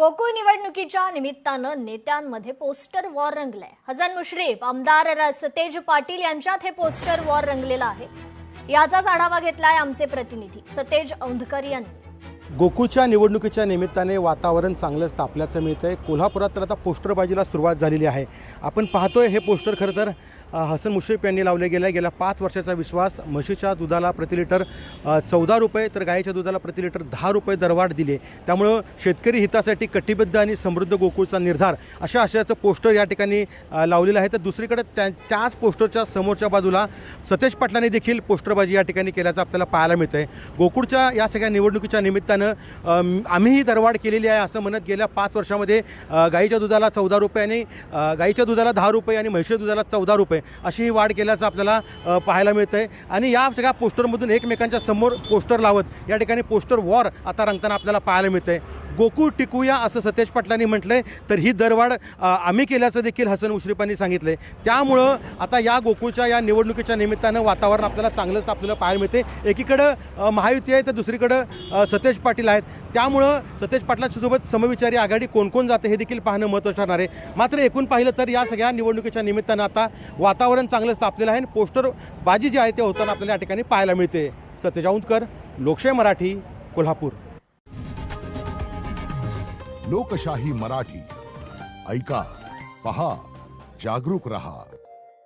गोकुळ निवडणुकीच्या निमित्तानं नेत्यांमध्ये पोस्टर वॉर रंगलंय। हसन मुश्रीफ, आमदार सतेज पाटील यांच्यात हे पोस्टर वॉर रंगलेलं आहे। याचाच आढावा घेतलाय आमचे प्रतिनिधी सतेज औंधकर यांनी। गोकुळच्या निवडणुकीच्या निमित्ताने वातावरण चांगलंच तापल्याचं मिळतंय। कोल्हापुरात तर आता पोस्टरबाजीला सुरुवात झालेली आहे। आपण पाहतोय हे पोस्टर खरं तर हसन मुश्रीफ यांनी लावले गेल्या 5 वर्षाचा विश्वास, म्हशीच्या दुधाला प्रति लिटर 14 रुपये तर गायीच्या दुधाला प्रति लिटर 10 रुपये दरवाढ दिली। त्यामुळं शेतकरी हितासाठी कटिबद्ध आणि समृद्ध गोकुळचा निर्धार अशा आशयाचं पोस्टर या ठिकाणी लावलेलं आहे। तर दुसरीकडे त्याच पोस्टरच्या समोरच्या बाजूला सतेज पाटलांनी देखील पोस्टरबाजी या ठिकाणी केल्याचं आपल्याला पाहायला मिळतंय। गोकुळच्या या सगळ्या निवडणुकीच्या निमित्तानं आम्हीही दरवाढ केलेली आहे असं म्हणत गेल्या 5 वर्षामध्ये गायीच्या दुधाला 14 रुपये आणि गायीच्या दुधाला 10 रुपये आणि म्हशीच्या दुधाला 14 रुपये अशी ही वाढ केल्याचं आपल्याला पाहायला मिळतंय। आणि या सगळ्या पोस्टरमधून एकमेकांच्या समोर पोस्टर लावत या ठिकाणी पोस्टर वॉर आता रंगताना आपल्याला पाहायला मिळतंय। गोकुळ टिकूया असं सतेज पाटलांनी म्हटलंय, तर ही दरवाढ आम्ही केल्याचं देखील हसन मुश्रीफांनी सांगितलंय। त्यामुळं आता या गोकुळच्या या निवडणुकीच्या निमित्तानं वातावरण आपल्याला चांगलंच आपल्याला पाहायला मिळते। एकीकडं महायुती आहे तर दुसरीकडं सतेज पाटील आहेत। त्यामुळं सतेज पाटलांच्या सोबत समविचारी आघाडी कोण कोण जाते हे देखील पाहणं महत्त्वाचं ठरणार आहे। मात्र एकूण पाहिलं तर या सगळ्या निवडणुकीच्या निमित्तानं आता वातावरण चांगलंच तापलेलं आहे। पोस्टर बाजी जी आहे ते होताना आपल्याला या ठिकाणी पाहायला मिळते। सतेज औंधकर, लोकशाही मराठी, कोल्हापूर। लोकशाही मराठी ऐका, पहा, जागरूक रहा।